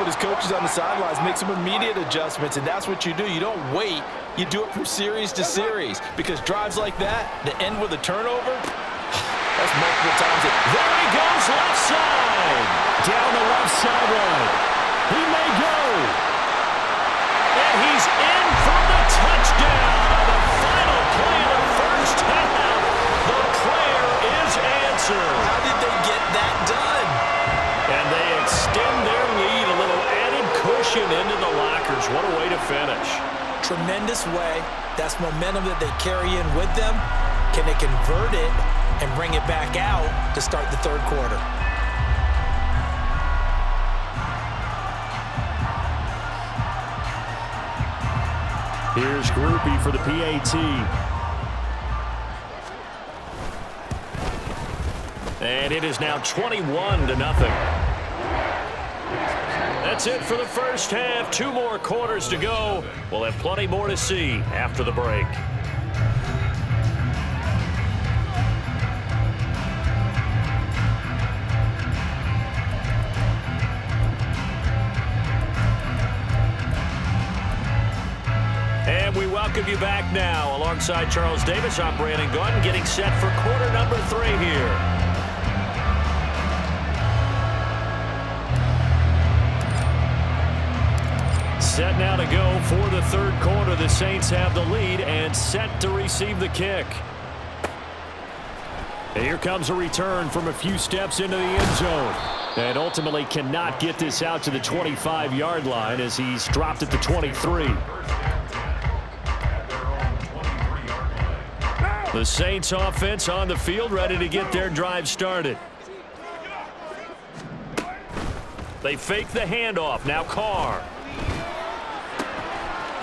with his coaches on the sidelines, make some immediate adjustments, and that's what you do. You don't wait. You do it from series to series, because drives like that end with a turnover, that's multiple times. There he goes, left side. Down the left sideline. He may go. And he's in for the touchdown on the final play of the first half. The prayer is answered. How did they get that done? And they extend their lead, a little added cushion into the lockers. What a way to finish. Tremendous way. That's momentum that they carry in with them. Can they convert it and bring it back out to start the third quarter? Here's Groupie for the PAT. And it is now 21-0. That's it for the first half. 2 more quarters to go. We'll have plenty more to see after the break. And we welcome you back now. Alongside Charles Davis, I'm Brandon Gunn, getting set for quarter number 3 here. Set now to go for the third quarter. The Saints have the lead and set to receive the kick. And here comes a return from a few steps into the end zone. And ultimately cannot get this out to the 25-yard line as he's dropped at the 23. The Saints offense on the field, ready to get their drive started. They fake the handoff. Now Carr.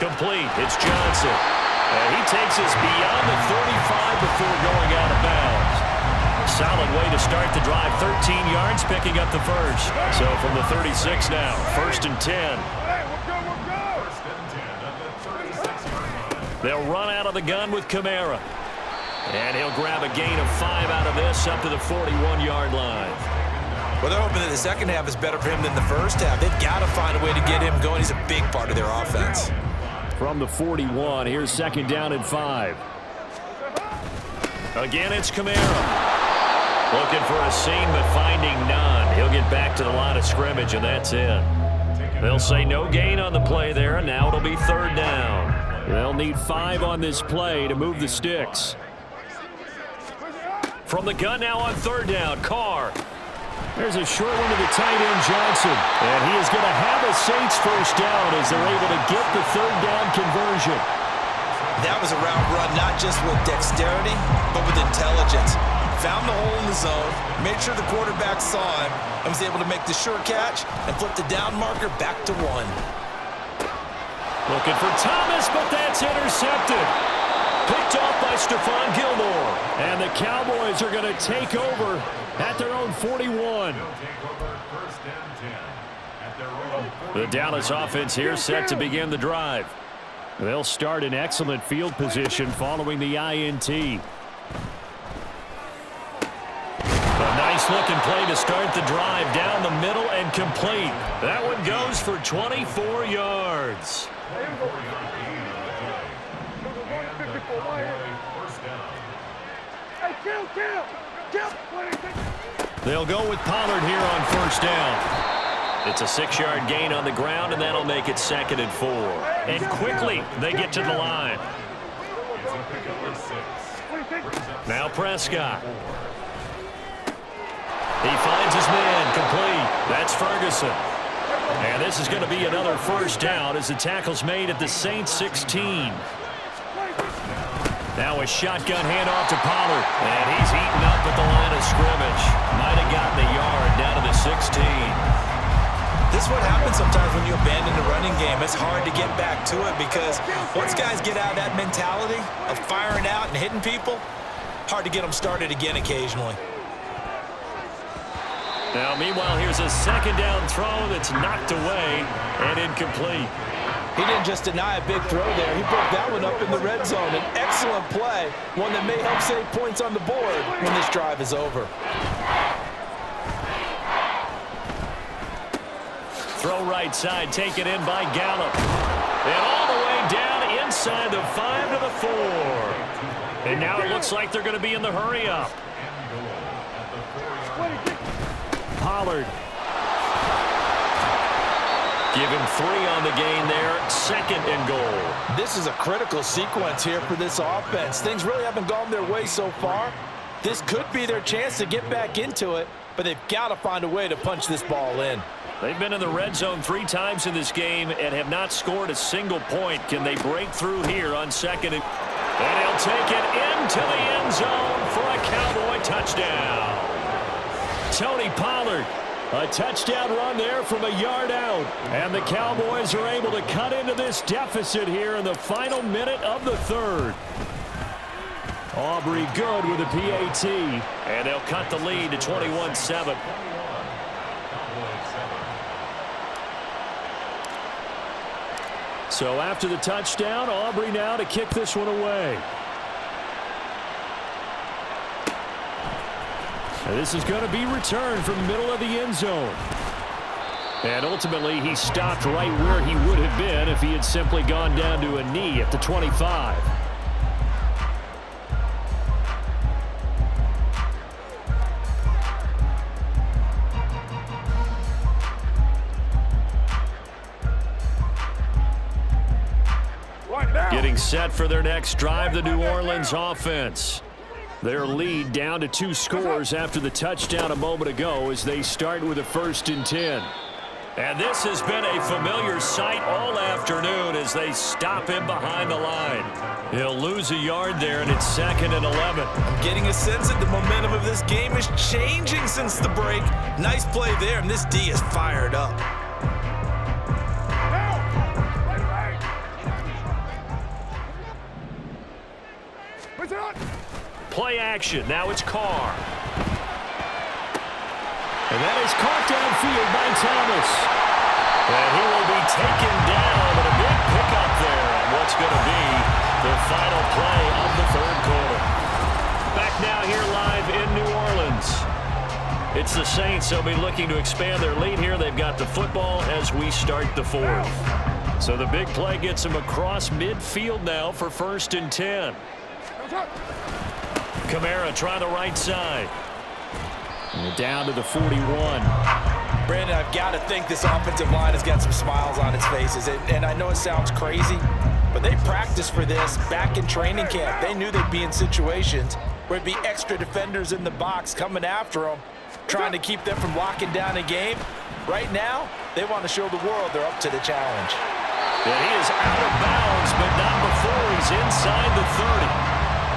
Complete. It's Johnson. And he takes us beyond the 35 before going out of bounds. Solid way to start the drive. 13 yards, picking up the first. So from the 36 now, 1st and 10. They'll run out of the gun with Kamara. And he'll grab a gain of 5 out of this up to the 41-yard line. Well, they're hoping that the second half is better for him than the first half. They've got to find a way to get him going. He's a big part of their offense. From the 41, here's 2nd down and 5. Again, it's Kamara. Looking for a seam, but finding none. He'll get back to the line of scrimmage, and that's it. They'll say no gain on the play there, and now it'll be 3rd down. They'll need 5 on this play to move the sticks. From the gun now on 3rd down, Carr. There's a short one to the tight end, Johnson. And he is going to have a Saints first down as they're able to get the 3rd down conversion. That was a route run, not just with dexterity, but with intelligence. Found the hole in the zone, made sure the quarterback saw him, and was able to make the sure catch and flip the down marker back to 1. Looking for Thomas, but that's intercepted. Picked off by Stephon Gilmore. And the Cowboys are going to take over at their own 41. The Dallas offense here set to begin the drive. They'll start in excellent field position following the INT. A nice-looking play to start the drive down the middle and complete. That one goes for 24 yards. They'll go with Pollard here on 1st down. It's a 6-yard gain on the ground, and that'll make it 2nd and 4. And quickly, they get to the line. Now Prescott. He finds his man, complete. That's Ferguson. And this is going to be another 1st down as the tackle's made at the Saints 16. Now a shotgun handoff to Pollard. And he's eaten up at the line of scrimmage. Might have gotten a yard down to the 16. This is what happens sometimes when you abandon the running game. It's hard to get back to it because once guys get out of that mentality of firing out and hitting people, hard to get them started again occasionally. Now, meanwhile, here's a 2nd down throw that's knocked away and incomplete. He didn't just deny a big throw there. He broke that one up in the red zone. An excellent play, one that may help save points on the board when this drive is over. throw right side, taken in by Gallup. And all the way down inside the 5 to the 4. And now it looks like they're going to be in the hurry up. Pollard. Give him 3 on the gain there. 2nd and goal. This is a critical sequence here for this offense. Things really haven't gone their way so far. This could be their chance to get back into it, but they've got to find a way to punch this ball in. They've been in the red zone 3 times in this game and have not scored a single point. Can they break through here on 2nd? And he'll take it into the end zone for a Cowboy touchdown. Tony Pollard. A touchdown run there from a yard out. And the Cowboys are able to cut into this deficit here in the final minute of the 3rd. Aubrey good with a PAT. And they'll cut the lead to 21-7. So after the touchdown, Aubrey now to kick this one away. And this is going to be returned from the middle of the end zone. And ultimately, he stopped right where he would have been if he had simply gone down to a knee at the 25. Getting set for their next drive, the New Orleans offense. Their lead down to 2 scores after the touchdown a moment ago as they start with a 1st and 10. And this has been a familiar sight all afternoon as they stop him behind the line. He'll lose a yard there, and it's 2nd and 11. I'm getting a sense that the momentum of this game is changing since the break. Nice play there, and this D is fired up. Play action. Now it's Carr. And that is caught downfield by Thomas. And he will be taken down with a big pickup there on what's going to be the final play of the 3rd quarter. Back now here live in New Orleans. It's the Saints. They'll be looking to expand their lead here. They've got the football as we start the 4th. So the big play gets them across midfield now for 1st and 10. Kamara trying the right side. And down to the 41. Brandon, I've got to think this offensive line has got some smiles on its faces. And I know it sounds crazy, but they practiced for this back in training camp. They knew they'd be in situations where it'd be extra defenders in the box coming after them, trying to keep them from locking down a game. Right now, they want to show the world they're up to the challenge. And he is out of bounds, but not before he's inside the 30.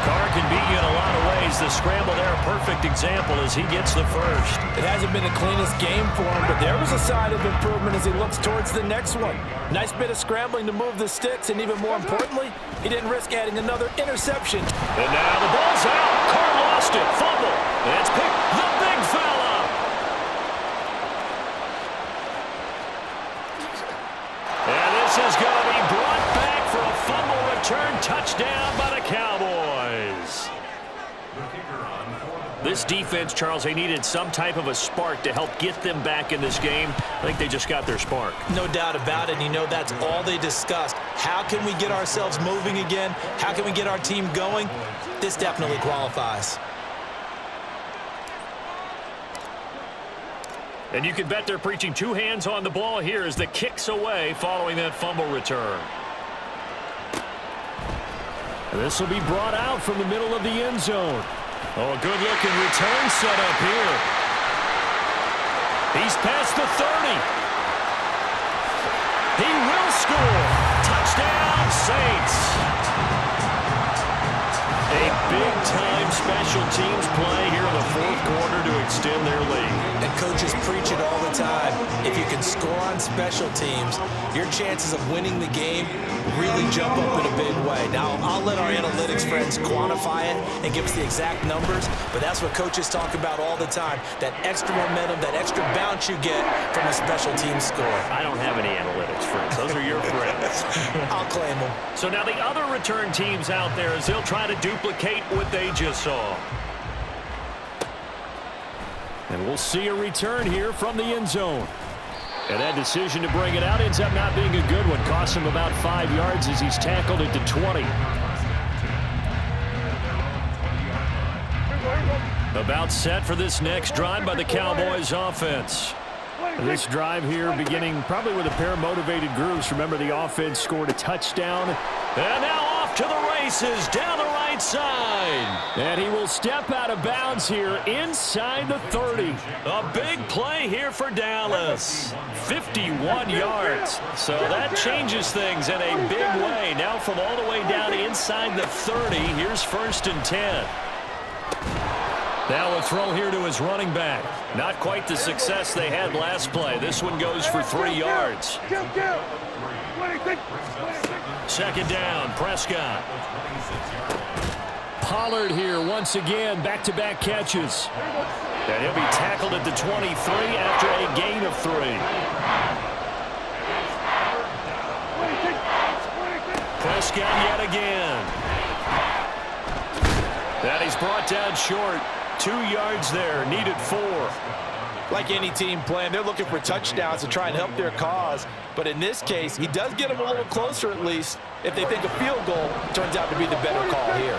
Carr can beat you in a lot of ways. The scramble there, a perfect example as he gets the 1st. It hasn't been the cleanest game for him, but there was a sign of improvement as he looks towards the next one. Nice bit of scrambling to move the sticks, and even more importantly, he didn't risk adding another interception. And now the ball's out. Carr lost it. Fumble. And it's picked. The big fella. And this is going to be brought back for a fumble return touchdown by the Cowboys. This defense, Charles, they needed some type of a spark to help get them back in this game. I think they just got their spark. No doubt about it. You know, that's all they discussed. How can we get ourselves moving again? How can we get our team going? This definitely qualifies. And you can bet they're preaching 2 hands on the ball here as the kick's away following that fumble return. And this will be brought out from the middle of the end zone. Oh, a good-looking return set up here. He's past the 30. He will score. Touchdown, Saints. A big-time special teams play here in the 4th quarter to extend their lead. And coaches preach it all the time. If you can score on special teams, your chances of winning the game really jump up in a big way. Now, I'll let our analytics friends quantify it and give us the exact numbers, but that's what coaches talk about all the time, that extra momentum, that extra bounce you get from a special team score. I don't have any analytics friends. Those are your friends. I'll claim them. So now the other return teams out there as they'll try to duplicate what they just saw. And we'll see a return here from the end zone. And that decision to bring it out ends up not being a good one. Costs him about 5 yards as he's tackled it to 20. About set for this next drive by the Cowboys offense. This drive here beginning probably with a pair of motivated groups. Remember, the offense scored a touchdown. And now off to the races down the right side. And he will step out of bounds here inside the 30. A big play here for Dallas. 51 yards. So that changes things in a big way. Now from all the way down inside the 30, here's 1st and 10. Now a throw here to his running back. Not quite the success they had last play. This one goes for 3 yards. 2nd down, Prescott. Pollard here once again, back-to-back catches. And he'll be tackled at the 23 after a gain of 3. Prescott yet again. That he's brought down short. 2 yards there, needed 4. Like any team playing, they're looking for touchdowns to try and help their cause. But in this case, he does get them a little closer at least if they think a field goal turns out to be the better call here.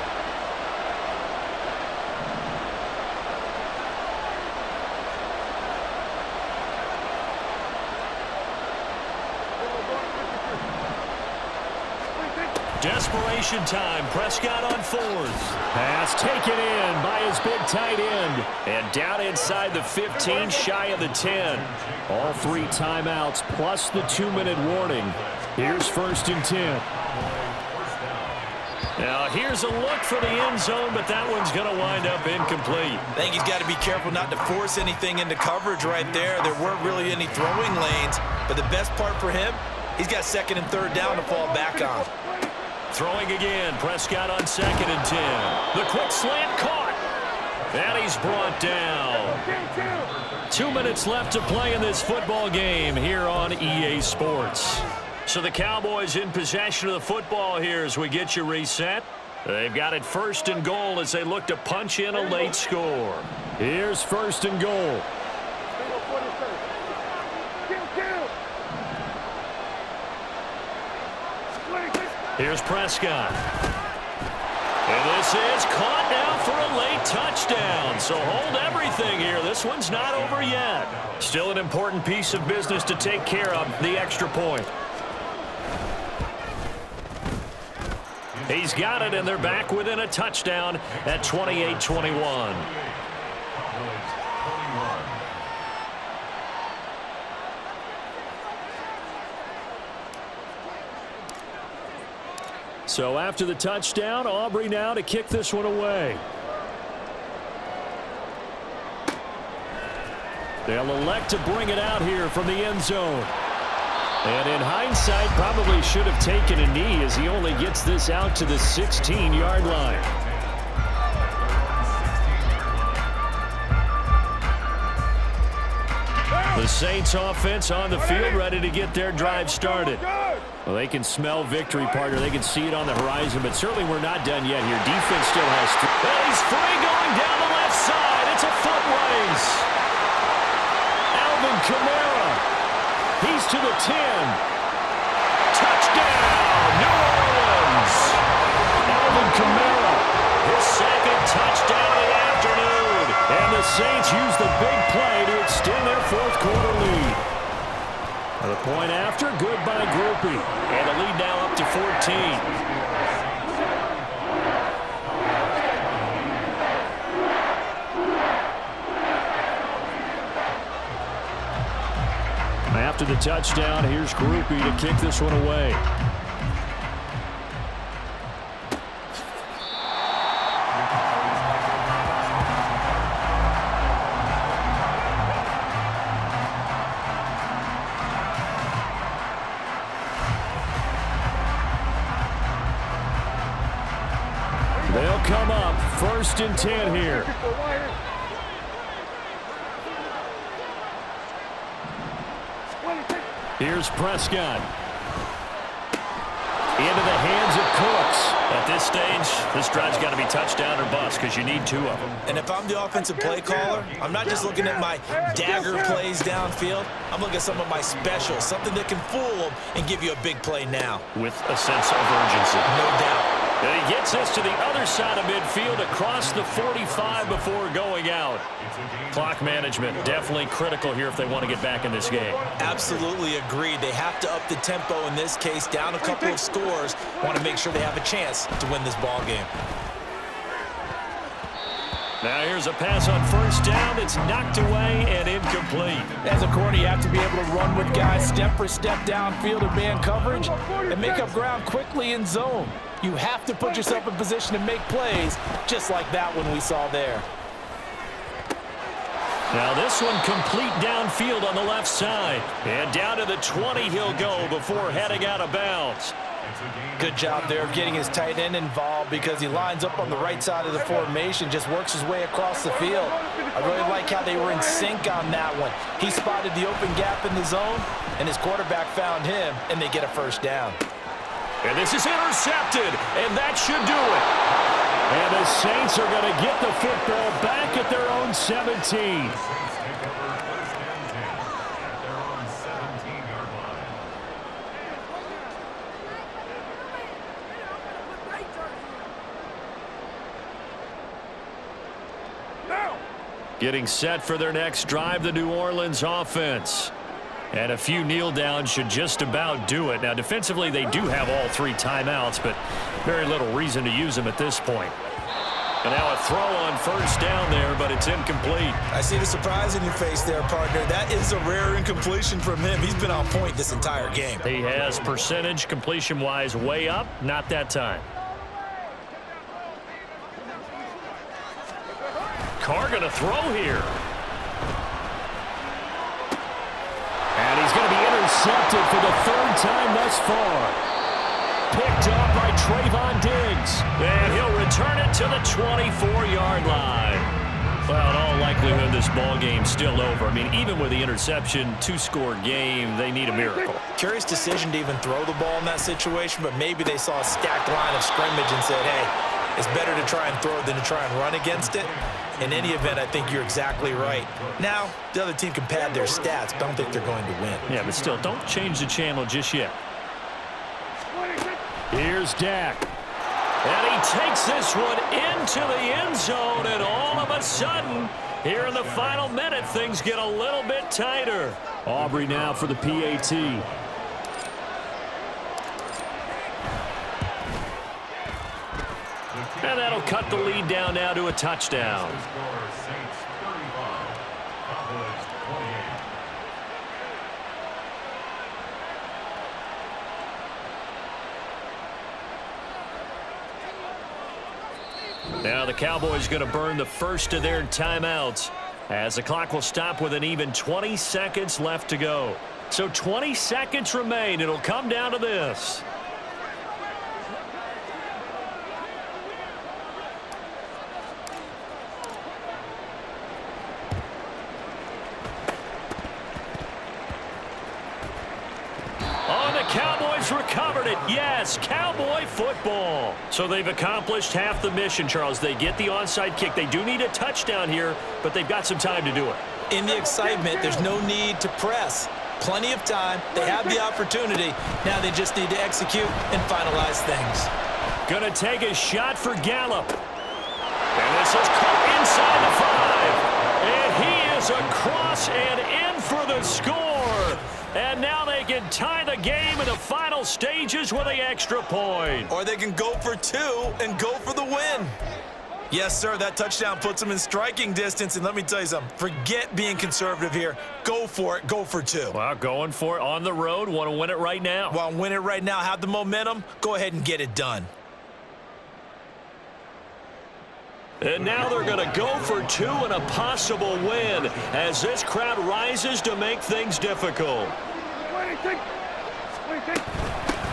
Desperation time. Prescott on 4th. Pass taken in by his big tight end. And down inside the 15, shy of the 10. All 3 timeouts plus the 2-minute warning. Here's 1st and 10. Now here's a look for the end zone, but that one's going to wind up incomplete. I think he's got to be careful not to force anything into coverage right there. There weren't really any throwing lanes, but the best part for him, he's got 2nd and 3rd down to fall back on. Throwing again, Prescott on 2nd and 10. The quick slant caught. And he's brought down. 2 minutes left to play in this football game here on EA Sports. So the Cowboys in possession of the football here as we get you reset. They've got it 1st and goal as they look to punch in a late score. Here's 1st and goal. Here's Prescott. And this is caught now for a late touchdown. So hold everything here. This one's not over yet. Still an important piece of business to take care of, the extra point. He's got it, and they're back within a touchdown at 28-21. So after the touchdown, Aubrey now to kick this one away. They'll elect to bring it out here from the end zone. And in hindsight, probably should have taken a knee as he only gets this out to the 16-yard line. The Saints offense on the field ready to get their drive started. Well, they can smell victory, partner. They can see it on the horizon, but certainly we're not done yet here. Defense still has to. Well, he's free going down the left side. It's a foot race. Alvin Kamara. He's to the 10. Touchdown, New Orleans. Alvin Kamara, his 2nd touchdown of the afternoon. And the Saints use the big play to extend their 4th quarter lead. The point after, good by Groupie. And the lead now up to 14. After the touchdown, here's Groupie to kick this one away. They'll come up 1st and 10 here. Here's Prescott. into the hands of Cooks. At this stage, this drive's got to be touchdown or bust because you need two of them. And if I'm the offensive play caller, I'm not just looking at my dagger plays downfield. I'm looking at some of my specials, something that can fool them and give you a big play now. With a sense of urgency. No doubt. And he gets this to the other side of midfield across the 45 before going out. Clock management definitely critical here if they want to get back in this game. Absolutely agreed. They have to up the tempo in this case, down a couple of scores. Want to make sure they have a chance to win this ball game. Now here's a pass on first down. It's knocked away and incomplete. As a corner, you have to be able to run with guys step for step downfield in man coverage and make up ground quickly in zone. You have to put yourself in position to make plays, just like that one we saw there. Now this one complete downfield on the left side. And down to the 20 he'll go before heading out of bounds. Good job there of getting his tight end involved because he lines up on the right side of the formation, just works his way across the field. I really like how they were in sync on that one. He spotted the open gap in the zone, and his quarterback found him, and they get a first down. And this is intercepted, and that should do it. And the Saints are going to get the football back at their own 17. Getting set for their next drive, the New Orleans offense. And a few kneel downs should just about do it. Now, defensively, they do have all three timeouts, but very little reason to use them at this point. And now a throw on first down there, but it's incomplete. I see the surprise in your face there, partner. That is a rare incompletion from him. He's been on point this entire game. He has percentage completion-wise way up, not that time. Carr going to throw here. And he's going to be intercepted for the third time thus far. Picked up by Trayvon Diggs. And he'll return it to the 24-yard line. Well, in all likelihood, this ball game's still over. I mean, even with the interception, two-score game, they need a miracle. Curious decision to even throw the ball in that situation, but maybe they saw a stacked line of scrimmage and said, hey, it's better to try and throw than to try and run against it. In any event, I think you're exactly right. Now, the other team can pad their stats, but I don't think they're going to win. Yeah, but still, don't change the channel just yet. Here's Dak. And he takes this one into the end zone, and all of a sudden, here in the final minute, things get a little bit tighter. Aubrey now for the PAT. And that'll cut the lead down now to a touchdown. Now the Cowboys going to burn the first of their timeouts as the clock will stop with an even 20 seconds left to go. So 20 seconds remain. It'll come down to this. Cowboys recovered it. Yes, Cowboy football. So they've accomplished half the mission, Charles. They get the onside kick. They do need a touchdown here, but they've got some time to do it. In the excitement, there's no need to press. Plenty of time. They have the opportunity. Now they just need to execute and finalize things. Gonna take a shot for Gallup. And this is caught inside the 5. And he is across and in for the score. And now they can tie the game in the final stages with an extra point. Or they can go for 2 and go for the win. Yes, sir, that touchdown puts them in striking distance. And let me tell you something, forget being conservative here. Go for it, go for 2. Well, going for it on the road. Want to win it right now. Want to win it right now, have the momentum, go ahead and get it done. And now they're going to go for 2 and a possible win as this crowd rises to make things difficult.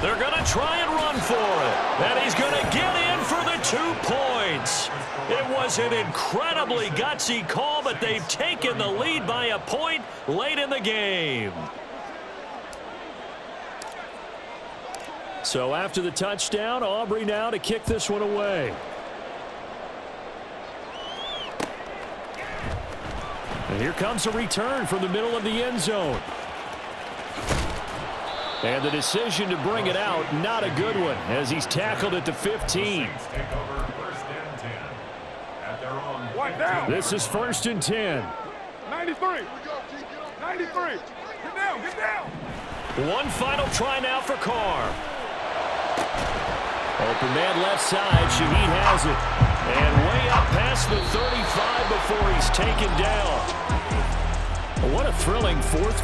They're going to try and run for it. And he's going to get in for the 2 points. It was an incredibly gutsy call, but they've taken the lead by a point late in the game. So after the touchdown, Aubrey now to kick this one away. And here comes a return from the middle of the end zone. And the decision to bring it out, not a good one, as he's tackled at the 15. This is 1st and 10. 93. 93. Get down, get down. One final try now for Carr. Open man left side. Shaheed has it. And way up past the 35 before he's taken down. What a thrilling fourth quarter.